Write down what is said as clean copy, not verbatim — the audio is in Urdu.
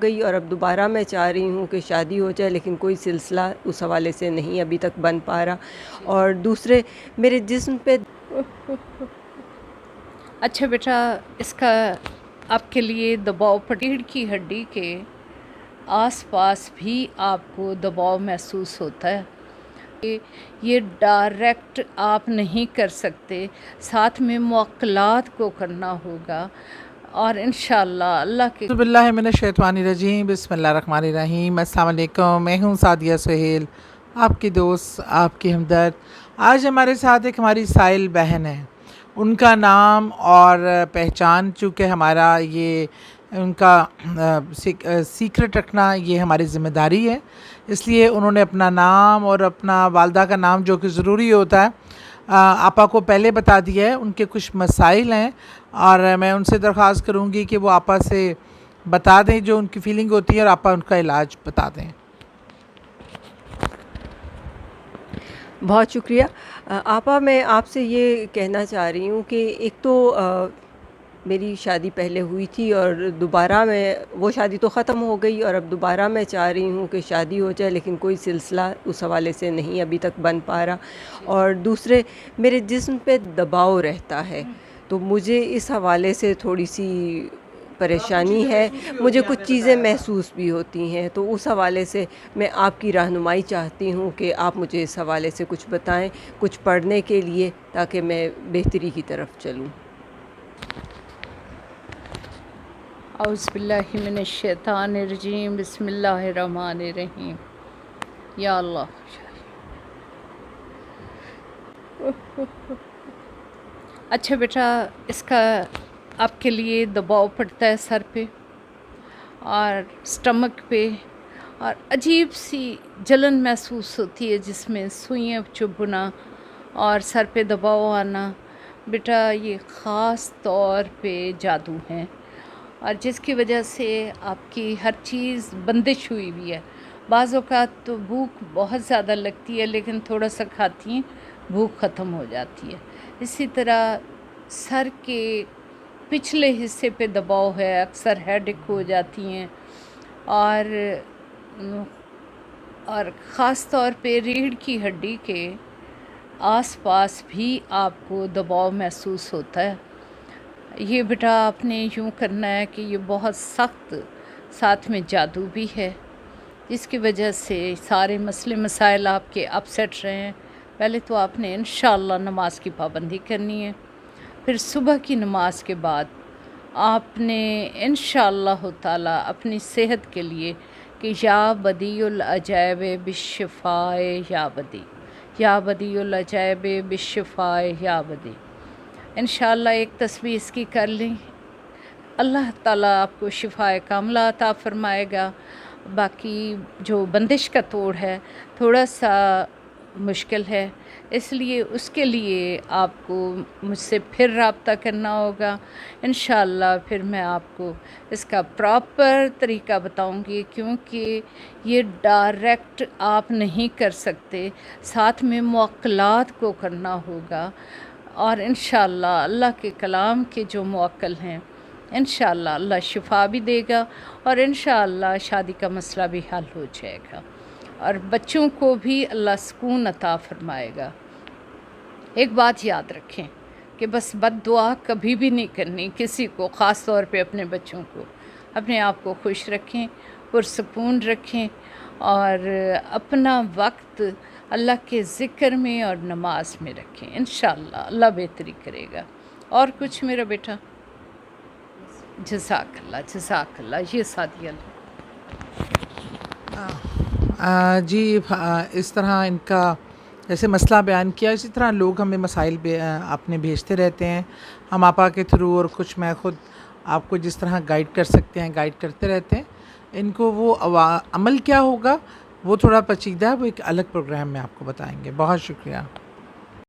گئی اور اب دوبارہ میں چاہ رہی ہوں کہ شادی ہو جائے، لیکن کوئی سلسلہ اس حوالے سے نہیں ابھی تک بن پا رہا، اور دوسرے میرے جسم پہ اچھا بیٹا، اس کا آپ کے لیے دباؤ ریڑھ کی ہڈی کے آس پاس بھی آپ کو دباؤ محسوس ہوتا ہے. یہ ڈائریکٹ آپ نہیں کر سکتے، ساتھ میں معقلات کو کرنا ہوگا، اور انشاءاللہ اللہ کے اعوذ باللہ من الشیطان الرجیم، بسم اللہ الرحمن الرحیم. السلام علیکم، میں ہوں سعدیہ سہیل، آپ کی دوست، آپ کی ہمدرد. آج ہمارے ساتھ ایک ہماری سائل بہن ہے. ان کا نام اور پہچان چونکہ ہمارا یہ ان کا سیکرٹ رکھنا یہ ہماری ذمہ داری ہے، اس لیے انہوں نے اپنا نام اور اپنا والدہ کا نام جو کہ ضروری ہوتا ہے آپا کو پہلے بتا دیا ہے. ان کے کچھ مسائل ہیں اور میں ان سے درخواست کروں گی کہ وہ آپا سے بتا دیں جو ان کی فیلنگ ہوتی ہے، اور آپا ان کا علاج بتا دیں. بہت شکریہ. آپا، میں آپ سے یہ کہنا چاہ رہی ہوں کہ ایک تو میری شادی پہلے ہوئی تھی اور دوبارہ میں وہ شادی تو ختم ہو گئی، اور اب دوبارہ میں چاہ رہی ہوں کہ شادی ہو جائے، لیکن کوئی سلسلہ اس حوالے سے نہیں ابھی تک بن پا رہا، اور دوسرے میرے جسم پہ دباؤ رہتا ہے، تو مجھے اس حوالے سے تھوڑی سی پریشانی ہے. مجھے کچھ چیزیں محسوس بھی ہوتی ہیں، تو اس حوالے سے میں آپ کی رہنمائی چاہتی ہوں کہ آپ مجھے اس حوالے سے کچھ بتائیں، کچھ پڑھنے کے لیے، تاکہ میں بہتری کی طرف چلوں. اعوذ باللہ من الشیطان الرجیم، بسم اللہ الرحمن الرحیم. یا اللہ. اچھا بیٹا، اس کا آپ کے لیے دباؤ پڑتا ہے سر پہ اور اسٹمک پہ، اور عجیب سی جلن محسوس ہوتی ہے جس میں سوئیاں چبھنا اور سر پہ دباؤ آنا. بیٹا یہ خاص طور پہ جادو ہیں، اور جس کی وجہ سے آپ کی ہر چیز بندش ہوئی ہوئی ہے. بعض اوقات تو بھوک بہت زیادہ لگتی ہے، لیکن تھوڑا سا کھاتی ہیں بھوک ختم ہو جاتی ہے. اسی طرح سر کے پچھلے حصے پہ دباؤ ہے، اکثر ہیڈک ہو جاتی ہیں، اور خاص طور پہ ریڑھ کی ہڈی کے آس پاس بھی آپ کو دباؤ محسوس ہوتا ہے. یہ بیٹا آپ نے یوں کرنا ہے کہ یہ بہت سخت، ساتھ میں جادو بھی ہے، جس کی وجہ سے سارے مسئلے مسائل آپ کے اپسیٹ رہے ہیں. پہلے تو آپ نے انشاءاللہ نماز کی پابندی کرنی ہے، پھر صبح کی نماز کے بعد آپ نے انشاءاللہ تعالی اپنی صحت کے لیے کہ یا بدیع العجائب بالشفائے یا بدیع، یا بدیع العجائب بالشفائے یا بدیع، انشاءاللہ ایک تسبیح اس کی کر لیں. اللہ تعالیٰ آپ کو شفائے کاملہ عطا فرمائے گا. باقی جو بندش کا توڑ ہے تھوڑا سا مشکل ہے، اس لیے اس کے لیے آپ کو مجھ سے پھر رابطہ کرنا ہوگا. انشاءاللہ پھر میں آپ کو اس کا پراپر طریقہ بتاؤں گی، کیونکہ یہ ڈائریکٹ آپ نہیں کر سکتے، ساتھ میں معقلات کو کرنا ہوگا، اور انشاءاللہ اللہ کے کلام کے جو معقل ہیں انشاءاللہ اللہ شفا بھی دے گا، اور انشاءاللہ شادی کا مسئلہ بھی حل ہو جائے گا، اور بچوں کو بھی اللہ سکون عطا فرمائے گا. ایک بات یاد رکھیں کہ بس بد دعا کبھی بھی نہیں کرنی کسی کو، خاص طور پہ اپنے بچوں کو. اپنے آپ کو خوش رکھیں، پرسکون رکھیں، اور اپنا وقت اللہ کے ذکر میں اور نماز میں رکھیں. انشاءاللہ اللہ بہتری کرے گا. اور کچھ میرا بیٹا؟ جزاک اللہ، جزاک اللہ. یہ سعدیہ جی اس طرح ان کا جیسے مسئلہ بیان کیا، اسی طرح لوگ ہمیں مسائل اپنے بھیجتے رہتے ہیں، ہم آپا کے تھرو، اور کچھ میں خود آپ کو جس طرح گائیڈ کر سکتے ہیں گائیڈ کرتے رہتے ہیں. ان کو وہ عمل کیا ہوگا وہ تھوڑا پیچیدہ ہے، وہ ایک الگ پروگرام میں آپ کو بتائیں گے. بہت شکریہ.